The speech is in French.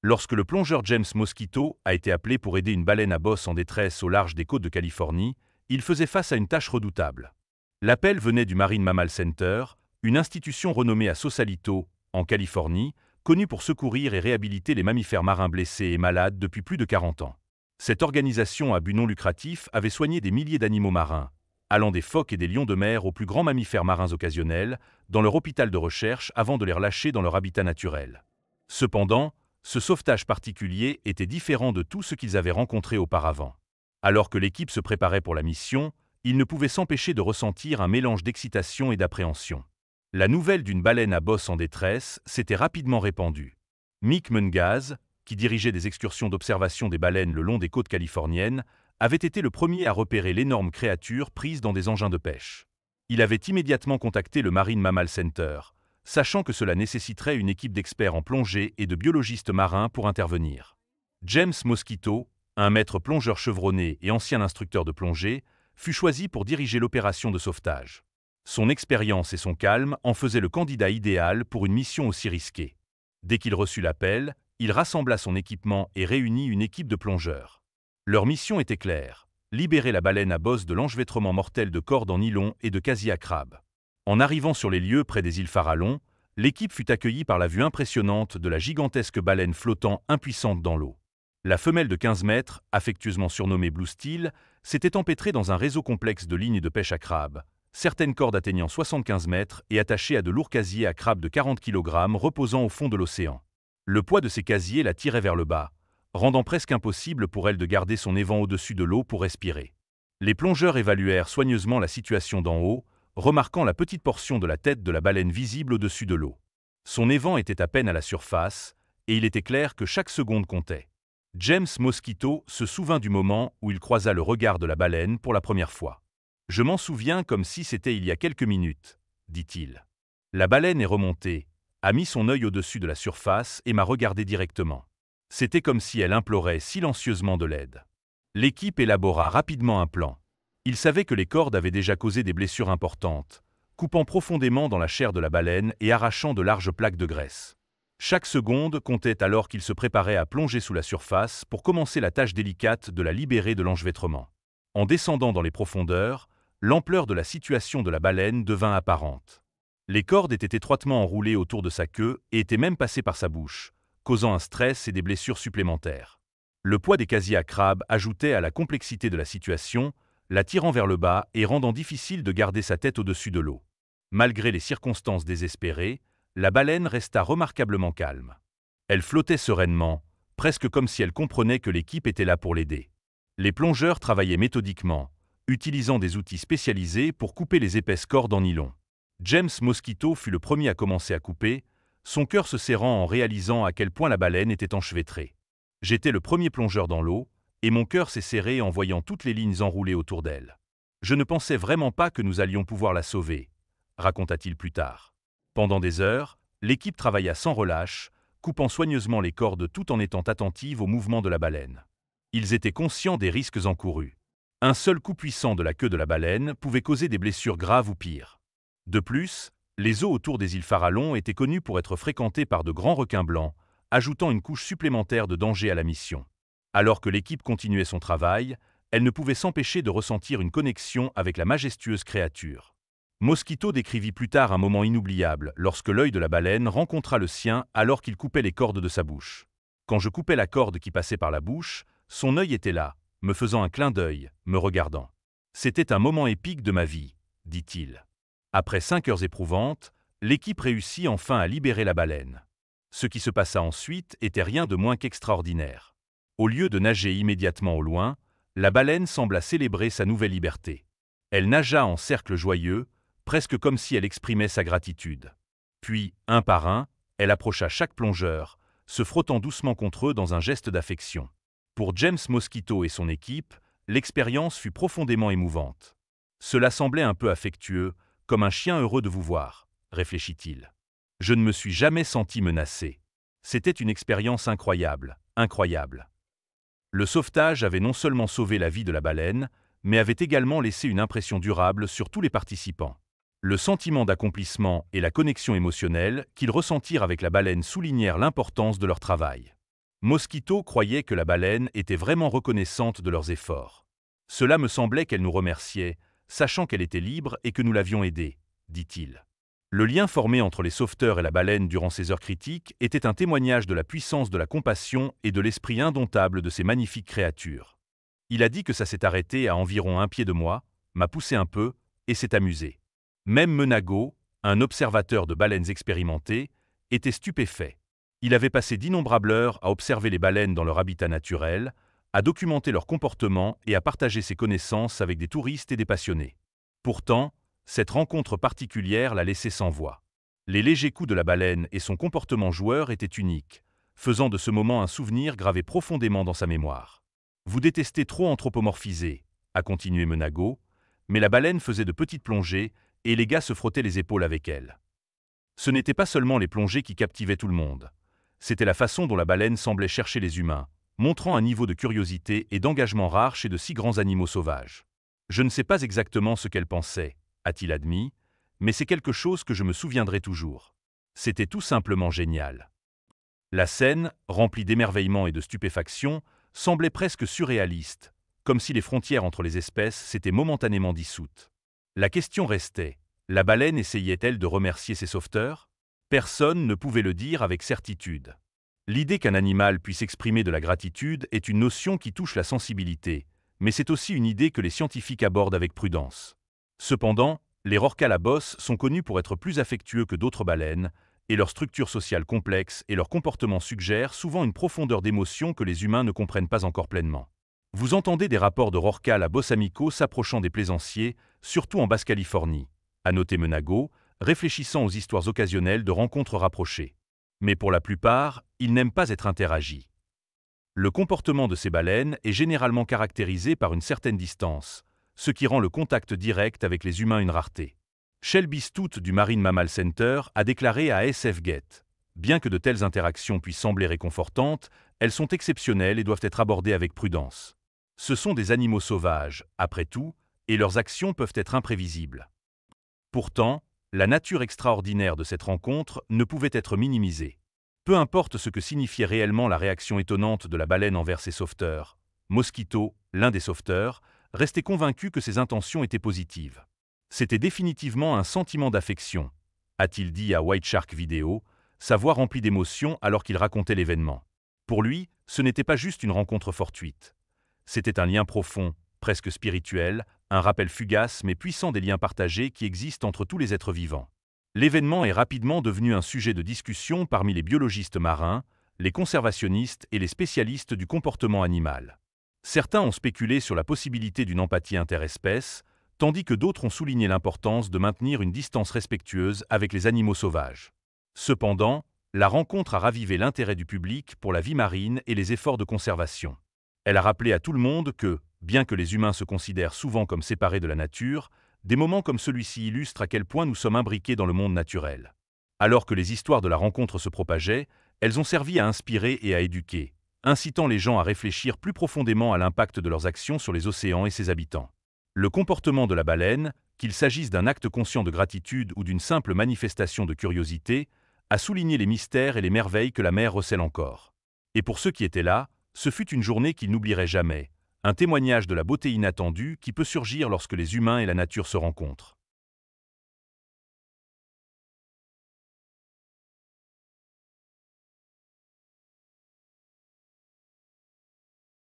Lorsque le plongeur James Mosquito a été appelé pour aider une baleine à bosse en détresse au large des côtes de Californie, il faisait face à une tâche redoutable. L'appel venait du Marine Mammal Center, une institution renommée à Sausalito, en Californie, connue pour secourir et réhabiliter les mammifères marins blessés et malades depuis plus de 40 ans. Cette organisation à but non lucratif avait soigné des milliers d'animaux marins, allant des phoques et des lions de mer aux plus grands mammifères marins occasionnels, dans leur hôpital de recherche avant de les relâcher dans leur habitat naturel. Cependant, ce sauvetage particulier était différent de tout ce qu'ils avaient rencontré auparavant. Alors que l'équipe se préparait pour la mission, ils ne pouvaient s'empêcher de ressentir un mélange d'excitation et d'appréhension. La nouvelle d'une baleine à bosse en détresse s'était rapidement répandue. Mick Mungaz, qui dirigeait des excursions d'observation des baleines le long des côtes californiennes, avait été le premier à repérer l'énorme créature prise dans des engins de pêche. Il avait immédiatement contacté le Marine Mammal Center, sachant que cela nécessiterait une équipe d'experts en plongée et de biologistes marins pour intervenir. James Mosquito, un maître plongeur chevronné et ancien instructeur de plongée, fut choisi pour diriger l'opération de sauvetage. Son expérience et son calme en faisaient le candidat idéal pour une mission aussi risquée. Dès qu'il reçut l'appel, il rassembla son équipement et réunit une équipe de plongeurs. Leur mission était claire, libérer la baleine à bosse de l'enchevêtrement mortel de cordes en nylon et de casiers à crabes. En arrivant sur les lieux près des îles Farallon, l'équipe fut accueillie par la vue impressionnante de la gigantesque baleine flottant impuissante dans l'eau. La femelle de 15 mètres, affectueusement surnommée Blue Steel, s'était empêtrée dans un réseau complexe de lignes de pêche à crabes, certaines cordes atteignant 75 mètres et attachées à de lourds casiers à crabes de 40 kg reposant au fond de l'océan. Le poids de ces casiers la tirait vers le bas, rendant presque impossible pour elle de garder son évent au-dessus de l'eau pour respirer. Les plongeurs évaluèrent soigneusement la situation d'en haut, remarquant la petite portion de la tête de la baleine visible au-dessus de l'eau. Son évent était à peine à la surface, et il était clair que chaque seconde comptait. James Mosquito se souvint du moment où il croisa le regard de la baleine pour la première fois. « Je m'en souviens comme si c'était il y a quelques minutes, » dit-il. La baleine est remontée, a mis son œil au-dessus de la surface et m'a regardé directement. C'était comme si elle implorait silencieusement de l'aide. L'équipe élabora rapidement un plan. Ils savaient que les cordes avaient déjà causé des blessures importantes, coupant profondément dans la chair de la baleine et arrachant de larges plaques de graisse. Chaque seconde comptait alors qu'ils se préparaient à plonger sous la surface pour commencer la tâche délicate de la libérer de l'enchevêtrement. En descendant dans les profondeurs, l'ampleur de la situation de la baleine devint apparente. Les cordes étaient étroitement enroulées autour de sa queue et étaient même passées par sa bouche, causant un stress et des blessures supplémentaires. Le poids des casiers à crabes ajoutait à la complexité de la situation, la tirant vers le bas et rendant difficile de garder sa tête au-dessus de l'eau. Malgré les circonstances désespérées, la baleine resta remarquablement calme. Elle flottait sereinement, presque comme si elle comprenait que l'équipe était là pour l'aider. Les plongeurs travaillaient méthodiquement, utilisant des outils spécialisés pour couper les épaisses cordes en nylon. James Mosquito fut le premier à commencer à couper, son cœur se serrant en réalisant à quel point la baleine était enchevêtrée. « J'étais le premier plongeur dans l'eau, et mon cœur s'est serré en voyant toutes les lignes enroulées autour d'elle. Je ne pensais vraiment pas que nous allions pouvoir la sauver, » raconta-t-il plus tard. Pendant des heures, l'équipe travailla sans relâche, coupant soigneusement les cordes tout en étant attentive aux mouvements de la baleine. Ils étaient conscients des risques encourus. Un seul coup puissant de la queue de la baleine pouvait causer des blessures graves ou pires. De plus, les eaux autour des îles Farallon étaient connues pour être fréquentées par de grands requins blancs, ajoutant une couche supplémentaire de danger à la mission. Alors que l'équipe continuait son travail, elle ne pouvait s'empêcher de ressentir une connexion avec la majestueuse créature. Mosquito décrivit plus tard un moment inoubliable lorsque l'œil de la baleine rencontra le sien alors qu'il coupait les cordes de sa bouche. Quand je coupais la corde qui passait par la bouche, son œil était là, me faisant un clin d'œil, me regardant. C'était un moment épique de ma vie, dit-il. Après 5 heures éprouvantes, l'équipe réussit enfin à libérer la baleine. Ce qui se passa ensuite était rien de moins qu'extraordinaire. Au lieu de nager immédiatement au loin, la baleine sembla célébrer sa nouvelle liberté. Elle nagea en cercle joyeux, presque comme si elle exprimait sa gratitude. Puis, un par un, elle approcha chaque plongeur, se frottant doucement contre eux dans un geste d'affection. Pour James Mosquito et son équipe, l'expérience fut profondément émouvante. Cela semblait un peu affectueux, comme un chien heureux de vous voir, réfléchit-il. Je ne me suis jamais senti menacé. C'était une expérience incroyable, incroyable. Le sauvetage avait non seulement sauvé la vie de la baleine, mais avait également laissé une impression durable sur tous les participants. Le sentiment d'accomplissement et la connexion émotionnelle qu'ils ressentirent avec la baleine soulignèrent l'importance de leur travail. Mosquito croyait que la baleine était vraiment reconnaissante de leurs efforts. Cela me semblait qu'elle nous remerciait, sachant qu'elle était libre et que nous l'avions aidée, dit-il. Le lien formé entre les sauveteurs et la baleine durant ces heures critiques était un témoignage de la puissance de la compassion et de l'esprit indomptable de ces magnifiques créatures. Il a dit que ça s'est arrêté à environ 1 pied de moi, m'a poussé un peu et s'est amusé. Même Menago, un observateur de baleines expérimenté, était stupéfait. Il avait passé d'innombrables heures à observer les baleines dans leur habitat naturel, à documenter leur comportement et à partager ses connaissances avec des touristes et des passionnés. Pourtant, cette rencontre particulière l'a laissé sans voix. Les légers coups de la baleine et son comportement joueur étaient uniques, faisant de ce moment un souvenir gravé profondément dans sa mémoire. Vous détestez trop anthropomorphiser, a continué Menago, mais la baleine faisait de petites plongées et les gars se frottaient les épaules avec elle. Ce n'était pas seulement les plongées qui captivaient tout le monde. C'était la façon dont la baleine semblait chercher les humains, montrant un niveau de curiosité et d'engagement rare chez de si grands animaux sauvages. Je ne sais pas exactement ce qu'elle pensait, a-t-il admis, mais c'est quelque chose que je me souviendrai toujours. C'était tout simplement génial. La scène, remplie d'émerveillement et de stupéfaction, semblait presque surréaliste, comme si les frontières entre les espèces s'étaient momentanément dissoutes. La question restait, la baleine essayait-elle de remercier ses sauveteurs? Personne ne pouvait le dire avec certitude. L'idée qu'un animal puisse exprimer de la gratitude est une notion qui touche la sensibilité, mais c'est aussi une idée que les scientifiques abordent avec prudence. Cependant, les rorquals à bosse sont connus pour être plus affectueux que d'autres baleines, et leur structure sociale complexe et leur comportement suggèrent souvent une profondeur d'émotion que les humains ne comprennent pas encore pleinement. Vous entendez des rapports de rorquals à bosse amicaux s'approchant des plaisanciers, surtout en Basse-Californie, a noté Menago, réfléchissant aux histoires occasionnelles de rencontres rapprochées. Mais pour la plupart, ils n'aiment pas être interagis. Le comportement de ces baleines est généralement caractérisé par une certaine distance, ce qui rend le contact direct avec les humains une rareté. Shelby Stout du Marine Mammal Center a déclaré à SF-Get « Bien que de telles interactions puissent sembler réconfortantes, elles sont exceptionnelles et doivent être abordées avec prudence. Ce sont des animaux sauvages, après tout, et leurs actions peuvent être imprévisibles. » Pourtant, la nature extraordinaire de cette rencontre ne pouvait être minimisée. Peu importe ce que signifiait réellement la réaction étonnante de la baleine envers ses sauveteurs, Mosquito, l'un des sauveteurs, restait convaincu que ses intentions étaient positives. C'était définitivement un sentiment d'affection, a-t-il dit à White Shark Video, sa voix remplie d'émotion alors qu'il racontait l'événement. Pour lui, ce n'était pas juste une rencontre fortuite. C'était un lien profond, presque spirituel, un rappel fugace mais puissant des liens partagés qui existent entre tous les êtres vivants. L'événement est rapidement devenu un sujet de discussion parmi les biologistes marins, les conservationnistes et les spécialistes du comportement animal. Certains ont spéculé sur la possibilité d'une empathie interespèce, tandis que d'autres ont souligné l'importance de maintenir une distance respectueuse avec les animaux sauvages. Cependant, la rencontre a ravivé l'intérêt du public pour la vie marine et les efforts de conservation. Elle a rappelé à tout le monde que, bien que les humains se considèrent souvent comme séparés de la nature, des moments comme celui-ci illustrent à quel point nous sommes imbriqués dans le monde naturel. Alors que les histoires de la rencontre se propageaient, elles ont servi à inspirer et à éduquer, incitant les gens à réfléchir plus profondément à l'impact de leurs actions sur les océans et ses habitants. Le comportement de la baleine, qu'il s'agisse d'un acte conscient de gratitude ou d'une simple manifestation de curiosité, a souligné les mystères et les merveilles que la mer recèle encore. Et pour ceux qui étaient là, ce fut une journée qu'ils n'oublieraient jamais, un témoignage de la beauté inattendue qui peut surgir lorsque les humains et la nature se rencontrent.